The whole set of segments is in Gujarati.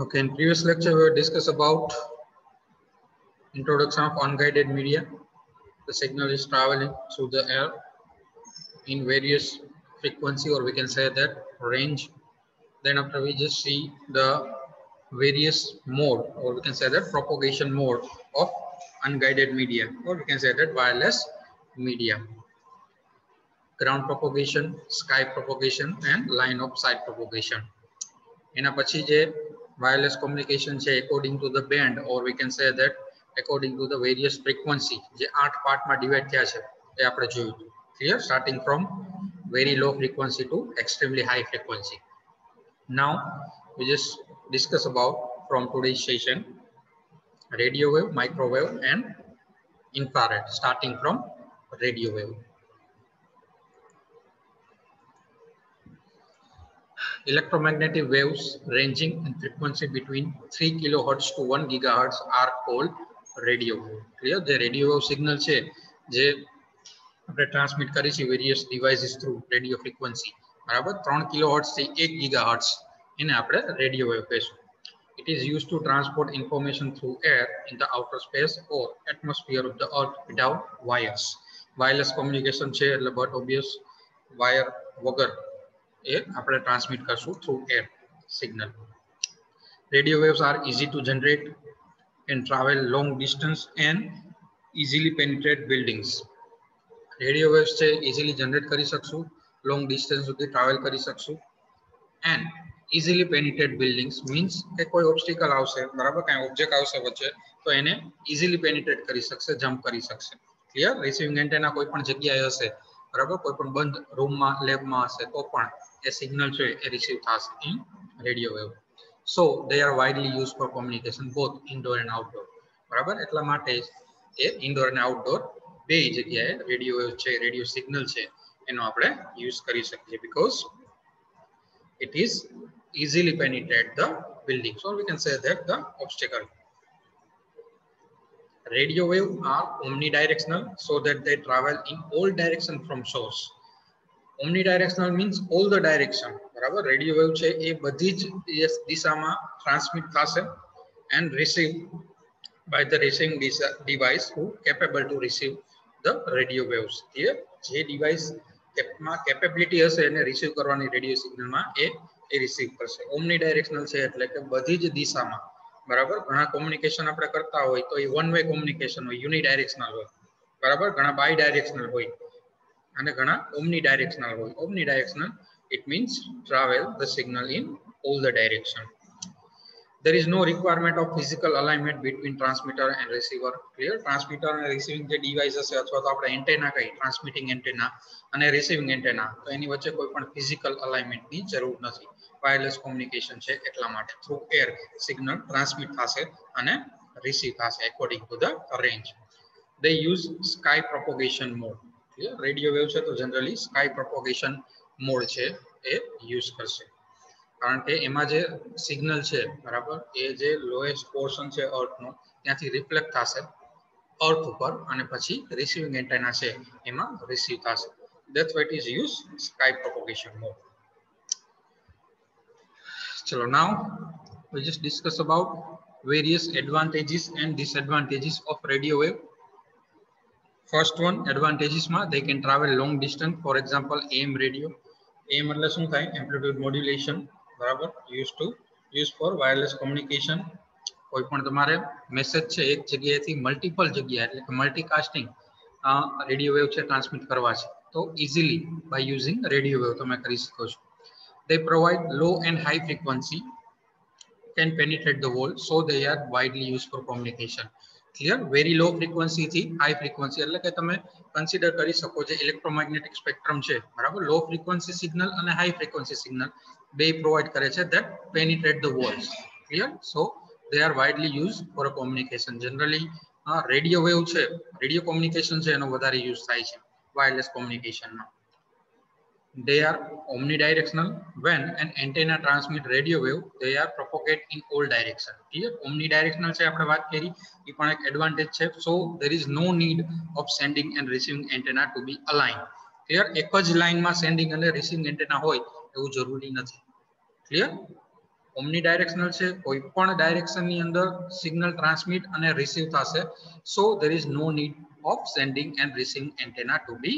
Okay, in previous lecture we discussed about introduction of unguided media. The signal is traveling through the air in various frequency, or we can say that range. Then after we just see the various mode, or we can say that propagation mode of unguided media, or we can say that wireless media. Ground propagation, sky propagation and line of sight propagation. એના પછી જે wireless communication છે according to the band, or we can say that according to the various frequency, જે 8 પાર્ટમાં ડિવાઇડ થયા છે એ આપણે જોયું. Clear? Starting from very low frequency to extremely high frequency. Now we just discuss about from today's session radio wave, microwave and infrared, starting from radio wave. Electromagnetic waves ranging in frequency between 3 kilohertz to 1 gigahertz are called radio wave. Clear? The radio wave signal છે જે આપણે ટ્રાન્સમિટ કરી છે various devices through radio frequency, બરાબર 3 kilohertz થી 1 gigahertz, એને આપણે radio wave કહીશું. It is used to transport information through air in the outer space or atmosphere of the earth without wires. Wireless communication છે એટલે but obvious wire વગર એ આપણે ટ્રાન્સમિટ કરશું through air signal. Radio waves are easy to generate and travel long distance and easily penetrate buildings. Radio waves છે easily generate કરી શકશું, long distance સુધી travel કરી શકશું and easily penetrate buildings means કે કોઈ obstacle આવશે, બરાબર, કાંઈ object આવશે વચ્ચે તો એને easily penetrate કરી શકશે, jump કરી શકશે. Clear? Receiving antenna કોઈ પણ જગ્યાએ હશે, બરાબર, કોઈ પણ બંધ રૂમમાં લેબમાં હશે તો પણ એ સિગ્નલ છે એ રિસીવ થશે in radio wave. So they are widely used for communication both indoor and outdoor. બરાબર, એટલા માટે એ ઇન્ડોર અને આઉટડોર બે જગ્યાએ રેડિયો વેવ છે, રેડિયો સિગ્નલ છે એનો આપણે યુઝ કરી શકીએ because it is easily penetrate the buildings, or we can say that the obstacle. Radio wave are omnidirectional so that they travel in all direction from source. Omnidirectional means all the direction, બરાબર. રેડિયો વેવ છે એ બધી જ દિશામાં ટ્રાન્સમિટ થશે and received by the receiving device who capable to receive the radio waves. Clear? જે ડિવાઇસ માં કેપેબિલિટી હશે એને રિસીવ કરવાની રેડિયો સિગ્નલમાં એ રિસીવ કરશે. ઓમની ડાયરેક્શનલ છે એટલે કે બધી જ દિશામાં, બરાબર. ઘણા કોમ્યુનિકેશન આપણે કરતા હોય તો એ વન વે કોમ્યુનિકેશન હોય, યુનિ ડાયરેક્શનલ હોય, બરાબર. ઘણા બાય ડાયરેક્શનલ હોય અને ઘણા ઓમની ડાયરેક્શનલ હોય. ઓમની directional it means travel the signal in all the direction. There is no requirement of physical alignment between transmitter and receiver. Clear? Transmitter and receiving જે device હશે અથવા તો આપણે એન્ટેના કહીએ, ટ્રાન્સમિટિંગ એન્ટેના અને રિસીવિંગ એન્ટેના, તો એની વચ્ચે કોઈ પણ ફિઝિકલ અલાઇનમેન્ટની જરૂર નથી. વાયરલેસ કોમ્યુનિકેશન છે એટલા માટે થ્રુ એર સિગ્નલ ટ્રાન્સમિટ થશે અને રિસીવ થશે according to the range. They use sky propagation mode. Clear? Radio wave છે તો જનરલી સ્કાય પ્રોપોગેશન મોડ છે એ યુઝ કરશે, કારણ કે એમાં જે સિગ્નલ છે, બરાબર, એ જે લોએસ્ટ પોર્શન છે અર્થનો ત્યાંથી રિફ્લેક્ટ થશે અર્થ ઉપર અને પછી રિસીવિંગ એન્ટેના છે એમાં રિસીવ થશે. That's why it is used sky propagation mode. ચલો, now we just discuss about various advantages and disadvantages of radio wave. First one, advantages માં they can travel long distance. For example, AM radio. AM એટલે શું થાય? Amplitude modulation, બરાબર, use for wireless communication. કોઈ પણ તમારે મેસેજ છે એક જગ્યાએથી મલ્ટિપલ જગ્યા એટલે કે મલ્ટીકાસ્ટિંગ રેડિયો વેવ છે ટ્રાન્સમિટ કરવા છે તો easily by using radio wave તમે કરી શકો છો. They provide low and high frequency can penetrate the wall, so they are widely used for communication. Clear? Very low frequency થી high frequency એટલે કે તમે કન્સિડર કરી શકો જે ઇલેક્ટ્રોમેગ્નેટિક સ્પેક્ટ્રમ છે, બરાબર, લો ફ્રીક્વન્સી સિગ્નલ અને હાઈ ફ્રીક્વન્સી સિગ્નલ બે પ્રોવાઈડ કરે છે that penetrate the walls. Clear? So they are widely used for a communication. Generally radio wave છે, રેડિયો કોમ્યુનિકેશન છે એનો વધારે યુઝ થાય છે wireless કોમ્યુનિકેશનમાં. They are omnidirectional. When an antenna transmit radio wave, they are propagate in all direction. Clear? Omnidirectional છે આપણે વાત કરી, એ પણ એક એડવાન્ટેજ છે. So there is no need of sending and receiving antenna to be aligned. Clear? એક જ લાઇનમાં સેન્ડિંગ અને રિસીવિંગ એન્ટેના હોય એવું જરૂરી નથી. Clear? ઓમનીડાયરેક્શનલ છે, કોઈ પણ ડાયરેક્શનની અંદર સિગ્નલ ટ્રાન્સમિટ અને રિસીવ થશે. સો there is no need of sending and receiving antenna to be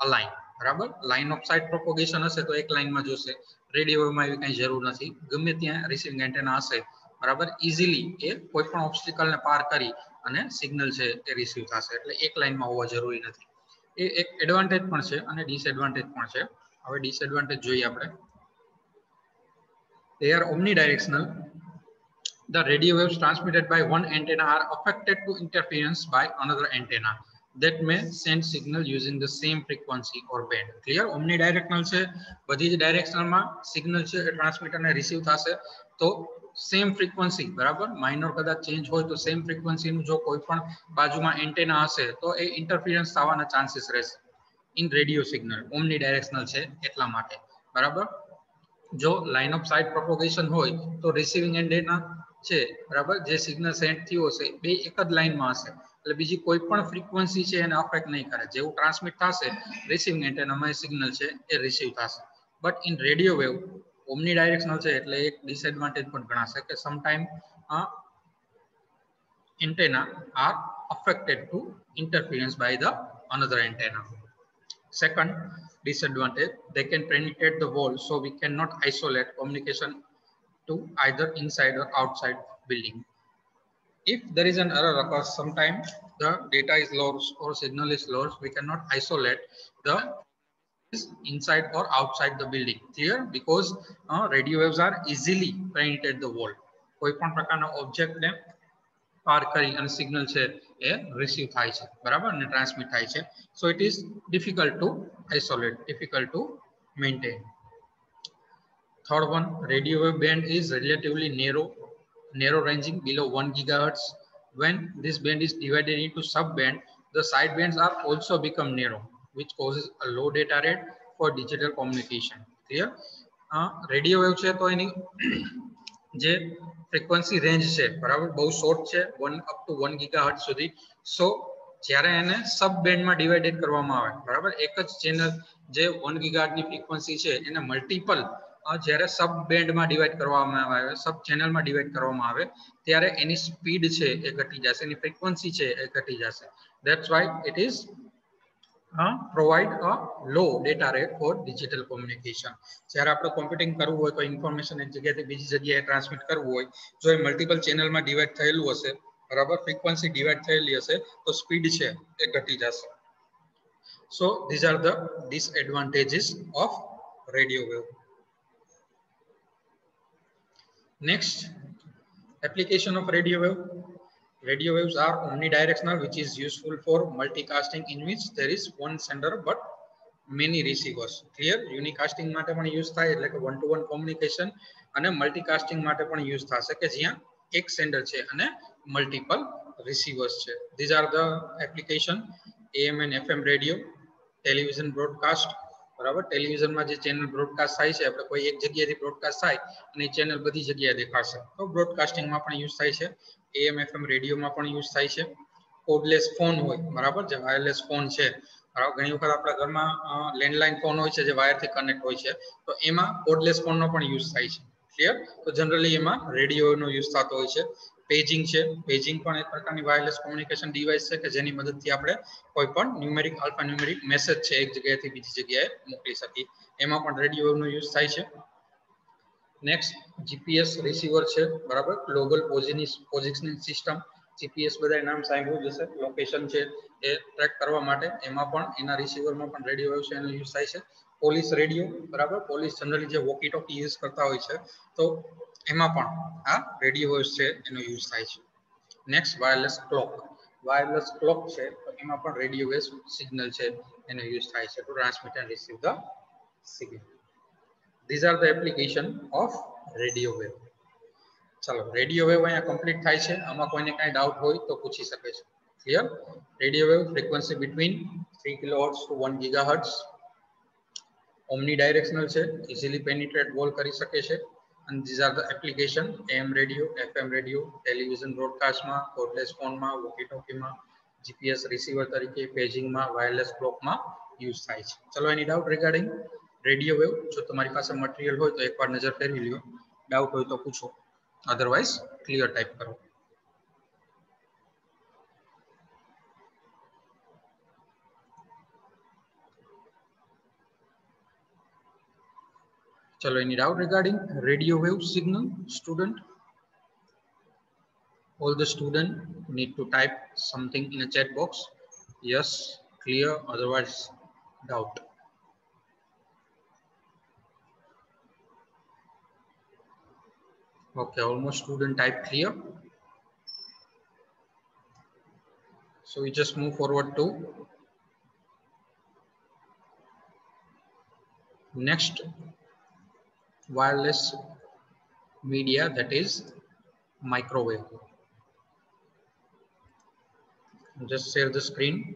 aligned. બરાબર, લાઇન ઓફ સાઇટ પ્રોપોગેશન હશે તો એક લાઇનમાં જોશે. રેડિયો વેવમાં એવી કઈ જરૂર નથી, ગમે ત્યાં રિસીવિંગ એન્ટેના હશે બરાબર, ઇઝીલી એ કોઈ પણ ઓબ્સ્ટિકલને પાર કરી અને સિગ્નલ છે એ રિસીવ થશે. એટલે એક લાઇનમાં હોવા જરૂરી નથી. એ એક એડવાન્ટેજ પણ છે અને ડિસએડવાન્ટેજ પણ છે. હવે ડિસએડવાન્ટેજ જોઈએ આપણે. They are omnidirectional. The radio waves transmitted by one antenna are affected to interference by another antenna that may send signal using the same frequency or band. Clear? Omnidirectional છે, બધી જ ડાયરેક્શનમાં સિગ્નલ છે એ ટ્રાન્સમિટ અને રિસીવ થશે. તો સેમ ફ્રીક્વન્સી બરાબર, માઇનોર કદાચ ચેન્જ હોય તો સેમ ફ્રીક્વન્સીનું જો કોઈ પણ બાજુમાં એન્ટેના હશે તો એ ઇન્ટરફિયરન્સ થવાના ચાન્સીસ રહેશે ઇન રેડિયો સિગ્નલ. ઓમનીડાયરેક્શનલ છે એટલા માટે બરાબર. જો લાઇન ઓફ સાઇટ પ્રોપોગેશન હોય તો રિસીવિંગ એન્ટેના છે બરાબર, જે સિગ્નલ સેન્ડ થયું હશે બે એક જ લાઇનમાં હશે, એટલે બીજી કોઈ પણ ફ્રીક્વન્સી છે એને અફેક્ટ નહીં કરે. જેવું ટ્રાન્સમિટ થશે રિસીવિંગ એન્ટેનામાં એ સિગ્નલ છે એ રિસીવ થશે. બટ ઇન રેડિયો વેવ ઓમનીડાયરેક્શનલ છે એટલે એક ડિસએડવાન્ટેજ પણ ગણાશે કે sometime antenna are affected to interference by the another antenna. Second disadvantage, they can penetrate the wall, so we cannot isolate communication to either inside or outside building. If there is an error occurs, sometimes the data is lost or signal is lost, we cannot isolate the inside or outside the building. Clear? Because radio waves are easily penetrate the wall. કોઈ પણ પ્રકારના ઓબ્જેક્ટને પાર કરી અને સિગ્નલ છે એ રિસીવ થાય છે બરાબર અને ટ્રાન્સમિટ થાય છે. So it is difficult to isolate, difficult to maintain. Third one, radio wave band is relatively narrow ranging below 1 gigahertz. When this band is divided into sub-band, the side bands are also become narrow, which causes a low data rate for digital communication. Clear? Radio wave છે તો એની જે ફ્રીક્વન્સી રેન્જ છે બરાબર બહુ શોર્ટ છે, 1 અપ ટુ 1 ગીગાહર્ટ્ઝ સુધી. સો જ્યારે એને સબ બેન્ડમાં ડિવાઇડેડ કરવામાં આવે બરાબર, એક જ ચેનલ જે 1 ગીગાહર્ટ્ઝની ફ્રીક્વન્સી છે એને મલ્ટિપલ જ્યારે સબ બેન્ડમાં ડિવાઇડ કરવામાં આવે, સબ ચેનલમાં ડિવાઇડ કરવામાં આવે ત્યારે એની સ્પીડ છે એ ઘટી જશે, એની ફ્રીક્વન્સી છે એ ઘટી જશે. That's why it is provide a low data rate for digital communication. જ્યારે આપણે કોમ્પ્યુટિંગ કરવું હોય તો ઇન્ફોર્મેશન એક જગ્યાએથી બીજી જગ્યાએ ટ્રાન્સમિટ કરવું હોય, જો એ મલ્ટિપલ ચેનલમાં ડિવાઇડ થયેલું હશે બરાબર, ફ્રીક્વન્સી ડિવાઇડ થયેલી હશે તો સ્પીડ છે એ ઘટી જશે. સો these are the disadvantages of radio wave. Next, application of radio wave. Radio waves are omnidirectional, which is useful for multicasting in which there is one sender but many receivers. Clear? Unicasting માટે પણ યુઝ થાય એટલે કે 1-to-1 communication, અને multicasting માટે પણ યુઝ થશે કે જ્યાં એક સેન્ડર છે અને મલ્ટિપલ રિસીવર્સ છે. These are the application: AM and FM radio, television broadcast. બરાબર, ટેલિવિઝનમાં જે ચેનલ બ્રોડકાસ્ટ થાય છે આપણે કોઈ એક જગ્યાએથી બ્રોડકાસ્ટ થાય અને એ ચેનલ બધી જગ્યાએ દેખાશે તો બ્રોડકાસ્ટિંગમાં પણ યુઝ થાય છે. AM FM રેડિયોમાં પણ યુઝ થાય છે. કોર્ડલેસ ફોન હોય બરાબર, જે વાયરલેસ ફોન છે બરાબર, ઘણી વખત આપણા ઘરમાં લેન્ડલાઇન ફોન હોય છે જે વાયરથી કનેક્ટ હોય છે તો એમાં કોર્ડલેસ ફોનનો પણ યુઝ થાય છે. ક્લિયર? તો જનરલી એમાં રેડિયોનો યુઝ થતો હોય છે. પેજિંગ છે, પેજિંગ પણ એક પ્રકારની વાયરલેસ કોમ્યુનિકેશન ડિવાઇસ છે કે જેની મદદથી આપણે કોઈ પણ ન્યુમેરિક આલ્ફાન્યુમેરિક મેસેજ છે એક જગ્યાએથી બીજી જગ્યાએ મોકલી શકીએ, એમાં પણ રેડિયો વેવનો યુઝ થાય છે. નેક્સ્ટ, જીપીએસ રિસીવર છે બરાબર, ગ્લોબલ પોઝિશનિંગ સિસ્ટમ. જીપીએસ બધા નામ સાંભળ્યું જશે, લોકેશન છે એ ટ્રેક કરવા માટે, એમાં પણ એના રિસીવરમાં પણ રેડિયો વેવ છે એનો યુઝ થાય છે. પોલીસ રેડિયો બરાબર, પોલીસ જનરલી જે વોકી ટોકી યુઝ કરતા હોય છે તો એમાં પણ આ રેડિયો વેવ્સ છે એનો યુઝ થાય છે. Next, wireless clock. Wireless clock છે તો એમાં પણ રેડિયો વેવ સિગ્નલ છે એનો યુઝ થાય છે to transmit and receive the signal. These are the application of radio wave. ચલો, રેડિયો વેવ અહીંયા કમ્પ્લીટ થાય છે. આમાં કોઈને કાંઈ ડાઉટ હોય તો પૂછી શકે છે. Clear? Radio wave frequency between 3 kilohertz to 1 gigahertz. Omnidirectional છે, ઇઝીલી પેનિટ્રેટ વોલ કરી શકે છે. And these are the application: AM radio, FM radio, television broadcastમાં, cordless ફોનમાં, વોકી ટોકીમાં, જીપીએસ રિસીવર તરીકે, પેજિંગમાં, વાયરલેસ ક્લોકમાં યુઝ થાય છે. ચલો, એની ડાઉટ રિગાર્ડિંગ રેડિયો વેવ? જો તમારી પાસે મટીરિયલ હોય તો એકવાર નજર ફેરવી લ્યો. डाउट हो तो पूछो, अदरवाइज क्लियर टाइप करो। चलो, any doubt regarding radio wave signal, student? All the student need to type something in a chat box. Yes, clear, otherwise doubt. Okay, almost student type clear. So we just move forward to next wireless media, that is microwave. Just share the screen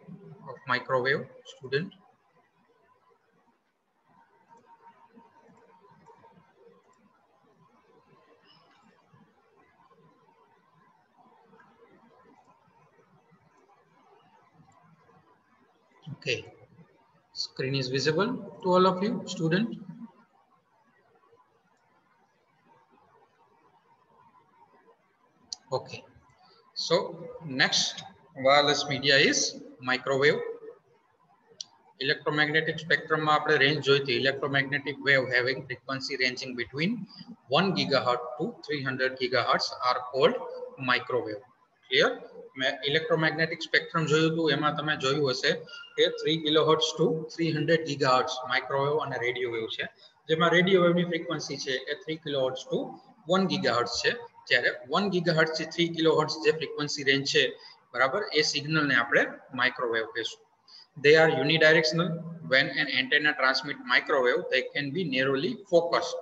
of microwave, student. Okay, screen is visible to all of you, student. Okay, so next wireless media is microwave. Electromagnetic spectrum માં આપણે range જોઈ હતી. Electromagnetic wave having frequency ranging between 1 gigahertz to 300 gigahertz are called microwave. Clear? મેં electromagnetic spectrum જોયું હતું, એમાં તમે જોયું હશે કે 3 kilohertz to 300 gigahertz microwave અને radio wave છે, જેમાં radio wave ની frequency છે એ 3 kilohertz to 1 gigahertz છે, જ્યારે 1 gigahertz થી 3 kilohertz જે frequency range છે, બરાબર, એ સિગ્નલ ને આપણે microwave કહીશું. They are unidirectional. When an antenna transmit microwave, they can be narrowly focused.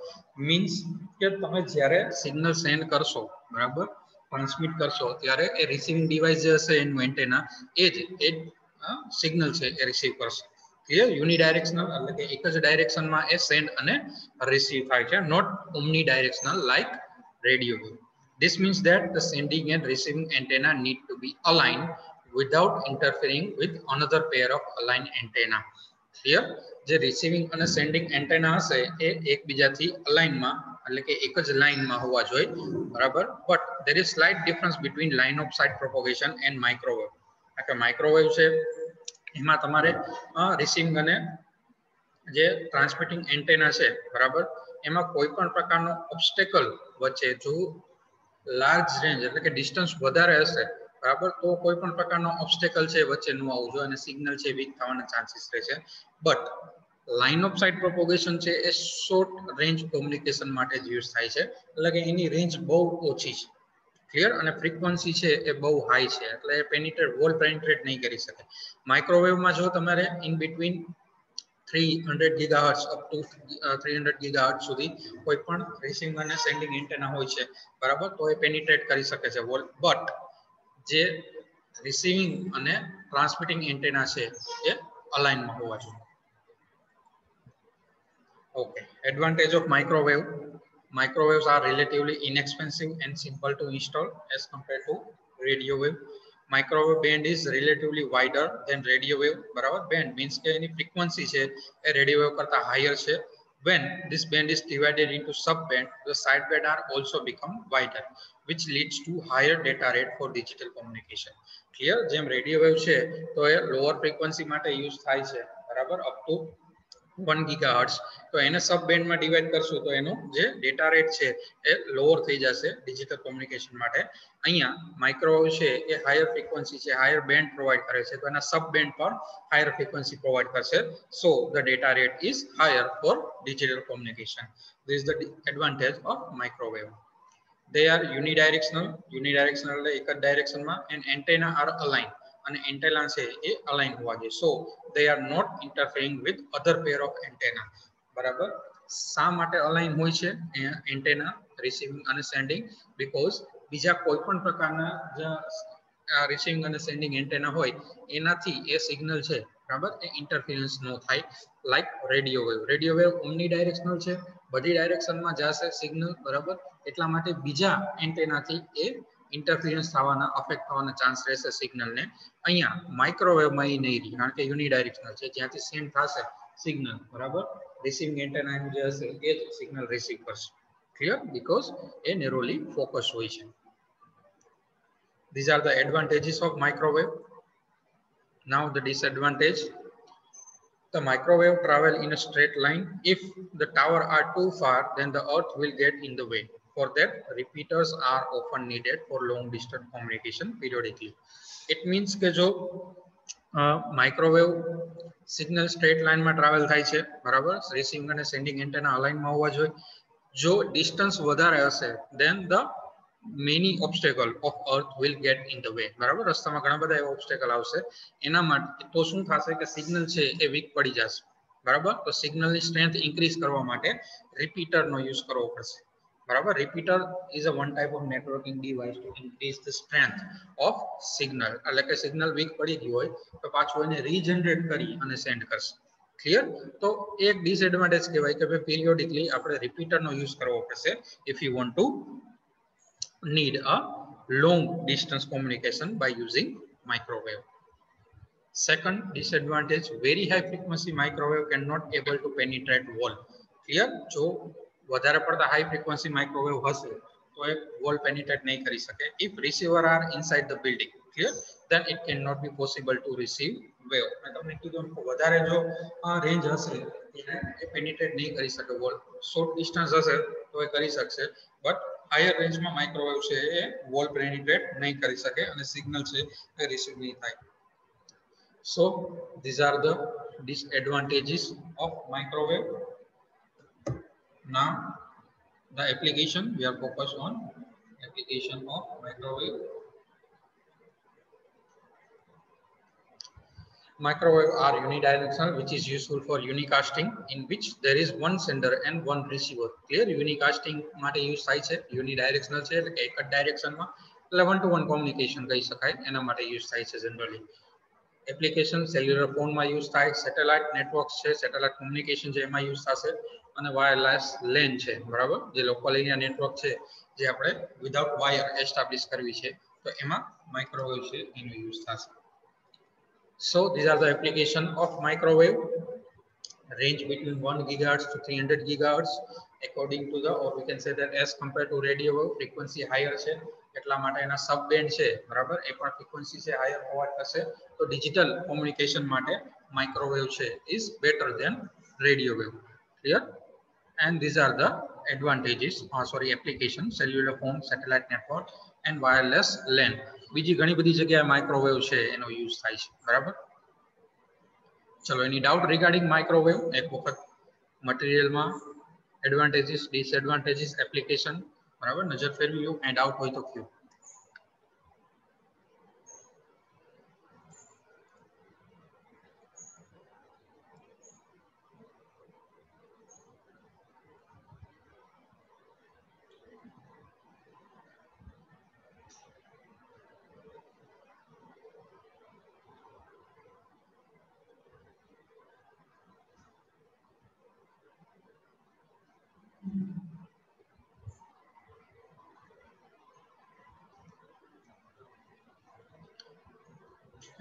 Means કે તમે જ્યારે સિગ્નલ સેન્ડ કરશો, બરાબર, ટ્રાન્સમિટ કરશો, ત્યારે એ રિસીવિંગ ડિવાઇસ જે હશે એનું એન્ટેના એ જ સિગ્નલ છે એ રિસીવ કરશે. ક્લિયર? યુનિડાયરેક્શનલ એટલે કે એક જ ડાયરેક્શનમાં એ સેન્ડ અને રિસીવ થાય છે, not omnidirectional like radio wave. This means that the sending and receiving antenna need to be aligned without interfering with another pair of aligned antenna. Clear? જે રિસીવિંગ અને સેન્ડિંગ એન્ટેના હશે એ એકબીજાથી અલાઇનમાં એટલે કે એક જ લાઇનમાં હોવા જોઈએ, બરાબર, but there is slight difference between line of sight propagation and microwave. એટલે માઇક્રોવેવ છે એમાં તમારે રિસીવિંગ અને જે ટ્રાન્સમિટિંગ એન્ટેના છે, બરાબર, એમાં કોઈ પણ પ્રકારનો ઓબ્સ્ટેકલ વચ્ચે જો લાર્જ રેન્જ એટલે કે ડિસ્ટન્સ વધારે હશે, બરાબર, તો કોઈ પણ પ્રકારનો ઓબ્સ્ટેકલ છે વચ્ચે ન આવવું જોઈએ અને સિગ્નલ છે વીક થવાના ચાન્સીસ રહે છે. But line of site propagation છે એ શોર્ટ રેન્જ કોમ્યુનિકેશન માટે જ યુઝ થાય છે, એટલે કે એની રેન્જ બહુ ઓછી છે. ક્લિયર? અને ફ્રીક્વન્સી છે એ બહુ હાઈ છે, એટલે પેનિટ્રેટ વોલ પેનિટ્રેટ નહીં કરી શકે. માઇક્રોવેવમાં જો તમારે in between 300 gigahertz up to 300 gigahertz સુધી કોઈ પણ રિસીવિંગ અને સેન્ડિંગ એન્ટેના હોય છે, બરાબર, તો એ પેનિટ્રેટ કરી શકે છે વોલ. બટ જે રિસીવિંગ અને ટ્રાન્સમિટિંગ એન્ટેના છે એ અલાઇનમાં હોવા જોઈએ. Okay, advantage of microwave. Microwaves are relatively inexpensive and simple to install as compared to radio wave. Microwave band is relatively wider than radio wave. બરાબર, band means કે એની frequency છે એ radio wave કરતા higher છે. When this band is divided into sub-band, the side band are also become wider, which leads to higher data rate for digital communication. Clear? જેમ radio wave છે તો એ lower frequency માટે use થાય છે, બરાબર, up to 1 gigahertz. તો એને સબ બેન્ડમાં ડિવાઇડ કરશું તો એનો જે ડેટા રેટ છે એ લોઅર થઈ જશે ડિજિટલ કોમ્યુનિકેશન માટે. અહીંયા માઇક્રોવેવ છે એ હાયર ફ્રીક્વન્સી છે, હાયર બેન્ડ પ્રોવાઈડ કરે છે, તો એના સબ બેન્ડ પર હાયર ફ્રીક્વન્સી પ્રોવાઈડ કરશે. So the data rate is higher for digital communication. This is the advantage of microwave. They are unidirectional. Unidirectional એટલે એક જ ડાયરેક્શનમાં, and antenna are aligned. અને એન્ટેના છે એ અલાઇન હોવા જોઈએ. સો they are not interfering with other pair of antenna. બરાબર, શા માટે અલાઇન હોય છે એન્ટેના રિસીવિંગ અને સેન્ડિંગ? બીકોઝ બીજા કોઈ પણ પ્રકારના જે રિસીવિંગ અને સેન્ડિંગ એન્ટેના હોય એનાથી એ સિગ્નલ છે, બરાબર, એ ઇન્ટરફિયરન્સ ન થાય like radio wave. Radio wave omni directional છે, બધી ડાયરેક્શનમાં જશે સિગ્નલ, બરાબર, એટલા માટે બીજા એન્ટેનાથી એ ઇન્ટરફિયરન્સ થવાના, અફેક્ટ થવાના ચાન્સ રહેશે સિગ્નલને. અહીંયા માઇક્રોવેવમાં એ નહીં રહે, કારણ કે યુનિડાયરેક્શનલ છે, જ્યાંથી સેન્ડ થશે સિગ્નલ, બરાબર, રિસીવિંગ એન્ટેના જે હશે એ જ સિગ્નલ રિસીવ કરશે. Clear? Because a narrowly focused vision. These are the advantages of microwave. Now the disadvantage. The microwave travel in a straight line. If the tower are too far, then the earth will get in the way. For that, repeaters are often needed for long distance communication periodically. It means કે જો માઇક્રોવેવ સિગ્નલ સ્ટ્રેટ લાઇનમાં ટ્રાવેલ થાય છે, બરાબર, રિસીવિંગ અને સેન્ડિંગ એન્ટેના અલાઇનમાં હોવા જોઈએ. જો ડિસ્ટન્સ વધારે હશે, then the many obstacle of earth will get in the way. બરાબર, રસ્તામાં ઘણા બધા એવા ઓબ્સ્ટેકલ આવશે, એના માટે તો શું થશે કે સિગ્નલ છે એ વીક પડી જશે. બરાબર, તો સિગ્નલની સ્ટ્રેન્થ ઇન્ક્રીઝ કરવા માટે રિપીટરનો યુઝ કરવો પડશે. બરાબર, repeater is a one type of networking device to increase the strength of signal. એટલે કે સિગ્નલ વીક પડી ગયું હોય તો પાછું એને રીજનરેટ કરી અને સેન્ડ કરશે. ક્લિયર? તો એક ડિસએડવાન્ટેજ કહેવાય કે ભાઈ પિરિયોડિકલી આપણે રિપીટરનો યુઝ કરવો પડશે if you want to need a long distance communication by using microwave. Second disadvantage, very high frequency microwave cannot able to penetrate wall. Clear? જો વધારે પડતા high frequency microwave હશે તો એ wall penetrate નહીં કરી શકે. If receiver are inside the building, clear, then it cannot be possible to receive wave. મેં તમને કીધું વધારે જો રેન્જ હશે એ penetrate નહીં કરી શકે wall. Short distance હશે તો એ કરી શકશે, but higher range માં microwave છે એ wall penetrate નહીં કરી શકે અને signal છે એ receive નહીં થાય. So these are the disadvantages of microwave. Now the application, we are focused on application of microwave. Microwave are unidirectional, which is useful for unicasting, in which there is one sender and one receiver. Clear? Unicasting માટે use થાય છે, unidirectional છે એટલે કે એક જ ડાયરેક્શનમાં, એટલે one to one communication કહી શકાય, એના માટે use થાય છે generally. એપ્લિકેશન સેલ્યુલર ફોનમાં યુઝ થાય, સેટેલાઇટ નેટવર્ક્સ છે, સેટેલાઇટ કોમ્યુનિકેશન છે એમાં યુઝ થશે, અને વાયરલેસ લેન છે, બરાબર, જે લોકલ એરિયા નેટવર્ક છે જે આપણે વિધાઉટ વાયર એસ્ટાબ્લિશ કરવી છે તો એમાં માઇક્રોવેવ છે એનો યુઝ થશે. So these are the application of microwave. Range between 1 gigahertz to 300 gigahertz according to the, or we can say that as compared to radio wave, frequency higher છે એટલા માટે એના સબ બેન્ડ છે, બરાબર, એ પણ ફ્રીક્વન્સી છે હાયર હોવા થશે. તો ડિજિટલ કોમ્યુનિકેશન માટે માઇક્રોવેવ છે is better than radio wave. Clear? And these are the advantages, application, cellular phone, satellite network and wireless LAN. બીજી ઘણી બધી જગ્યાએ માઇક્રોવેવ છે એનો યુઝ થાય છે, બરાબર. ચલો, એની ડાઉટ રિગાર્ડિંગ માઇક્રોવેવ એક વખત મટીરિયલમાં એડવાન્ટેજીસ, ડિસએડવાન્ટેજીસ, એપ્લિકેશન, બરાબર, નજર ફેરવી લો. કાંઈ ડાઉટ હોય તો કયો.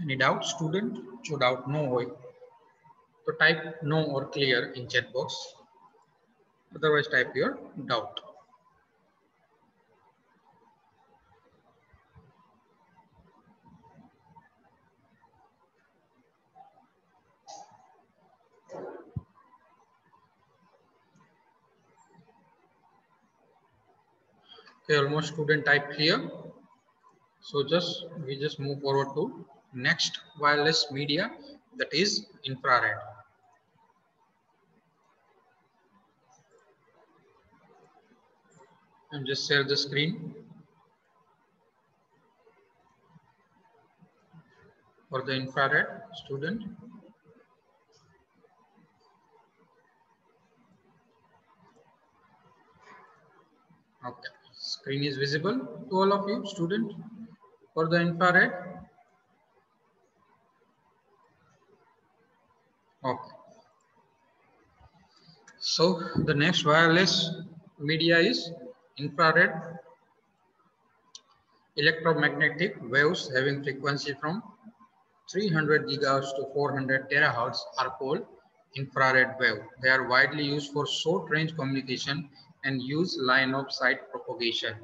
Any doubt, student? જો doubt no હોય તો type no or clear in chat box. Otherwise type your doubt. Okay, almost student type clear. So we just move forward to next wireless media, that is infrared. And just share the screen for the infrared, student. Okay, screen is visible to all of you, student, for the infrared. Okay. So the next wireless media is infrared. Electromagnetic waves having frequency from 300 gigahertz to 400 terahertz are called infrared wave. They are widely used for short range communication and use line of sight propagation.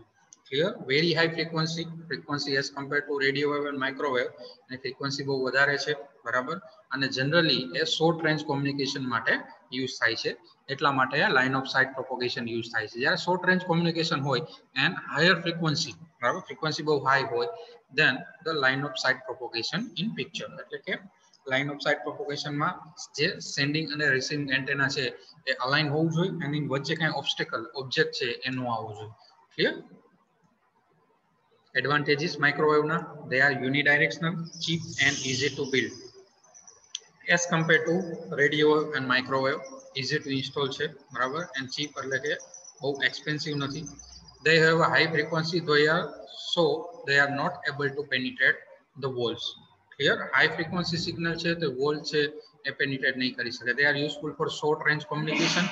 Clear? Very high frequency as compared to radio wave and microwave, and frequency બહુ વધારે છે, બરાબર, અને જનરલી એ શોર્ટ રેન્જ કોમ્યુનિકેશન માટે યુઝ થાય છે, એટલા માટે line of site propagation use થાય છે. જ્યારે શોર્ટ રેન્જ કોમ્યુનિકેશન હોય એન્ડ હાયર ફ્રીક્વન્સી, બરાબર, ફ્રીક્વન્સી બહુ હાઈ હોય, then the line of sight propagation in picture. એટલે કે લાઇન ઓફ સાઇટ પ્રોપોગેશનમાં જે સેન્ડિંગ અને રિસીવિંગ એન્ટેના છે એ અલાઇન હોવું જોઈએ, અને વચ્ચે કઈ ઓબ્સ્ટેકલ ઓબ્જેક્ટ છે એ ન આવવું જોઈએ. Clear? Advantages microwave na, they are unidirectional, cheap and easy to build as compared to radio and microwave. Easy to install છે, બરાબર, and cheap એટલે કે બહુ expensive નથી. They have a high frequency, so they are not able to penetrate the walls. Clear? High frequency signal છે તો wall છે એ penetrate નહીં કરી શકે. They are useful for short range communication.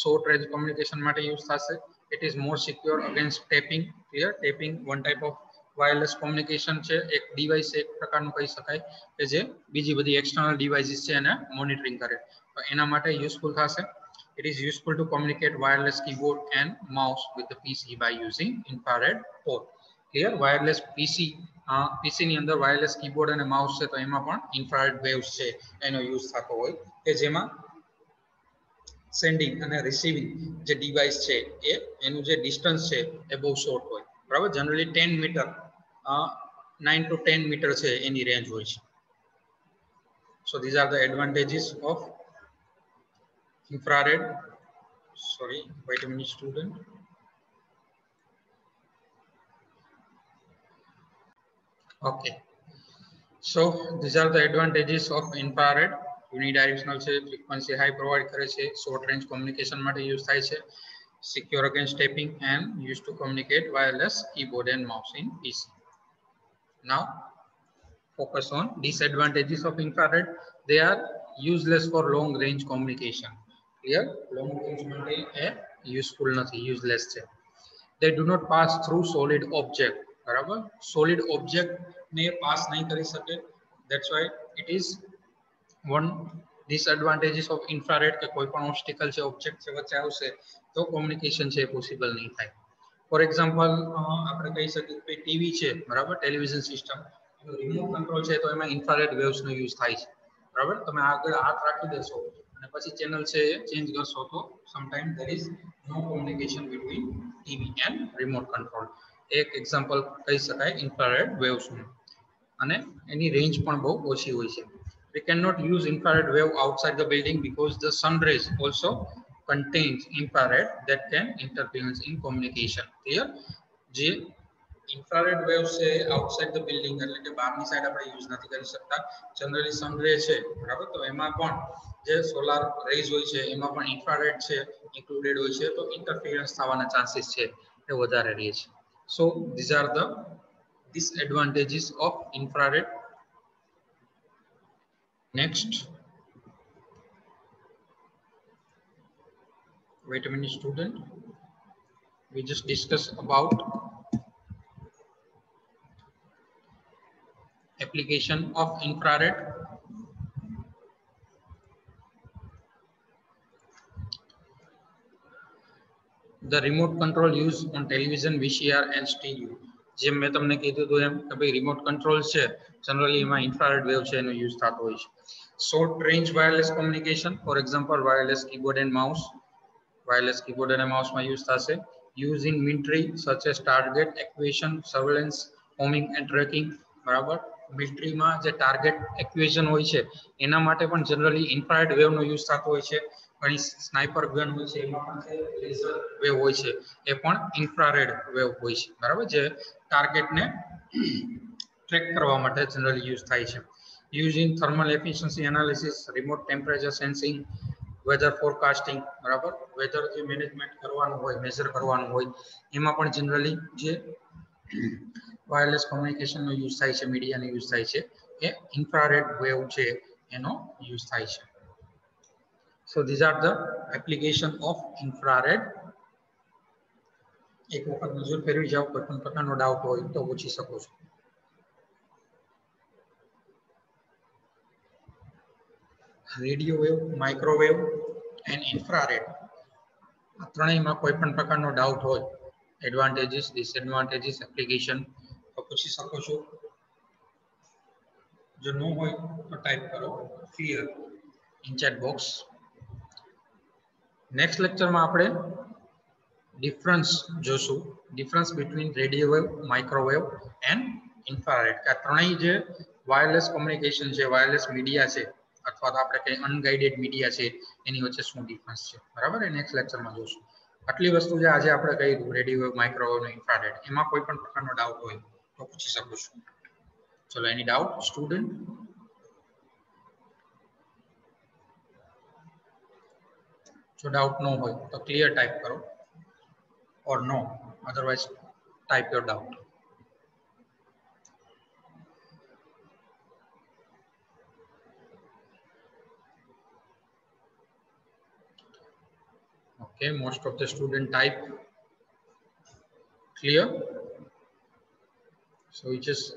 Short range communication માટે use થશે. It is more secure against tapping. Clear? Tapping one type of wireless communication છે, એક ડિવાઇસ એક પ્રકારનું કહી શકાય કે જે બીજી બધી એક્સટર્નલ ડિવાઇસીસ છે એને મોનિટરિંગ કરે, તો એના માટે યુઝફુલ થશે. It is useful to communicate wireless keyboard and mouse with the PC by using infrared port. Clear? Wireless PC ની અંદર વાયરલેસ કીબોર્ડ અને માઉસ છે તો એમાં પણ ઇન્ફ્રારેડ વેવ્સ છે એનો યુઝ થતો હોય, કે જેમાં સેન્ડિંગ અને રિસીવિંગ જે ડિવાઇસ છે એ એનું જે ડિસ્ટન્સ છે એ બહુ શોર્ટ હોય, બરાબર, જનરલી 10 મીટર 9 to 10 મીટર છે એની રેન્જ હોય છે. So these are the advantages of infrared. Sorry, wait a minute, student. Okay, so these are the advantages of infrared. Unidirectional છે, frequency high provide કરે છે, short range communication માટે use થાય છે, secure against tapping, and used to communicate wireless keyboard and mouse in PC. Now focus on disadvantages of infrared. They are useless for long range communication. Clear? Long range માટે એ useful નથી, useless છે. They do not pass through solid object, બરાબર, solid object ને પાસ નહીં કરી શકે. That's why it is one disadvantages of infrared, કે કોઈ પણ obstacle છે, object છે વચ્ચે આવશે તો communication છે પોસિબલ નહીં થાય. ફોર એક્ઝામ્પલ આપણે કહી શકીએ કે ટીવી છે, બરાબર, ટેલિવિઝન સિસ્ટમ, રિમોટ કંટ્રોલ છે તો એમાં ઇન્ફ્રારેડ વેવ્સ નો યુઝ થાય છે, બરાબર. તમે આગળ હાથ રાખી દેશો અને પછી ચેનલ છે એ ચેન્જ કરશો તો sometime there is no communication between TV and remote control. એક એક્ઝામ્પલ કહી શકાય ઇન્ફ્રારેડ વેવ્સ નું, અને એની રેન્જ પણ બહુ ઓછી હોય છે. We cannot use infrared wave outside the building because the sun rays also contains infrared that can interfere in communication. Clear? જે infrared waves છે outside the building એટલે કે બહારની સાઈડ આપણે યુઝ નથી કરી શકતા. જનરલી સન રે છે, બરાબર, તો એમાં પણ જે સોલાર રેઝ હોય છે એમાં પણ ઇન્ફ્રારેડ છે ઇન્ક્લુડેડ હોય છે, તો ઇન્ટરફિયરન્સ થવાના ચાન્સીસ છે એ વધારે રહે છે. So these are the disadvantages of infrared. Next, wait a minute, student. We just discussed about application of infrared. The remote control used on television, VCR and stereo. જેમ મેં તમને કીધું હતું એમ કે ભાઈ રિમોટ કંટ્રોલ છે જનરલી એમાં ઇન્ફ્રારેડ વેવ છે એનો યુઝ થતો હોય છે. Short range wireless communication, for example wireless keyboard and mouse, wireless keyboard અને માઉસમાં યુઝ થશે. Use in military such as target acquisition, surveillance, homing and tracking, બરાબર. મિલિટરીમાં જે ટાર્ગેટ એક્વિઝિશન હોય છે એના માટે પણ જનરલી ઇન્ફ્રારેડ વેવનો યુઝ થતો હોય છે. ઘણી સ્નાઇપર ગન હોય છે એમાં પણ જે લેઝર વેવ હોય છે એ પણ ઇન્ફ્રારેડ વેવ હોય છે, બરાબર, જે ટાર્ગેટને ટ્રેક કરવા માટે જનરલી યુઝ થાય છે. Use in thermal efficiency analysis, remote temperature sensing, weather forecasting, બરાબર, વેધર જે મેનેજમેન્ટ કરવાનું હોય, મેઝર કરવાનું હોય એમાં પણ જનરલી જે વાયરલેસ કોમ્યુનિકેશનનો યુઝ થાય છે, મીડિયાનો યુઝ થાય છે, એ ઇન્ફ્રારેડ વેવ છે એનો યુઝ થાય છે. So these are the application of infrared. એક વખત નજર ફેરવી જાઓ, કોઈ પણ પ્રકારનો ડાઉટ હોય તો પૂછી શકો છો. Radio wave, microwave and infrared. આ ત્રણેયમાં કોઈ પણ પ્રકારનો ડાઉટ હોય, એડવાન્ટેજીસ, ડિસએડવાન્ટેજીસ, એપ્લિકેશન, તો પૂછી શકો છો. જો નો હોય તો ટાઈપ કરો clear in chat box. Next લેક્ચરમાં આપણે ડિફરન્સ જોશું, difference between radio wave, microwave and infrared. આ ત્રણેય જે વાયરલેસ કોમ્યુનિકેશન છે, વાયરલેસ મીડિયા છે, અથવા તો આપણે કંઈ અનગાઇડેડ મીડિયા છે, એની વચ્ચે શું ડિફરન્સ છે, બરાબર? એ નેક્સ્ટ લેક્ચરમાં જોશું. આટલી વસ્તુ જે આજે આપણે કહી, રેડિયો વેવ, માઇક્રોવેવ અને ઇન્ફ્રારેડ, એમાં કોઈ પણ પ્રકારનો ડાઉટ હોય તો પૂછી શકો છો. ચલો, એની ડાઉટ સ્ટુડન્ટ? જો ડાઉટ ન હોય તો ક્લિયર ટાઈપ કરો or no, otherwise type your doubt. Okay, most of the student type clear. So we just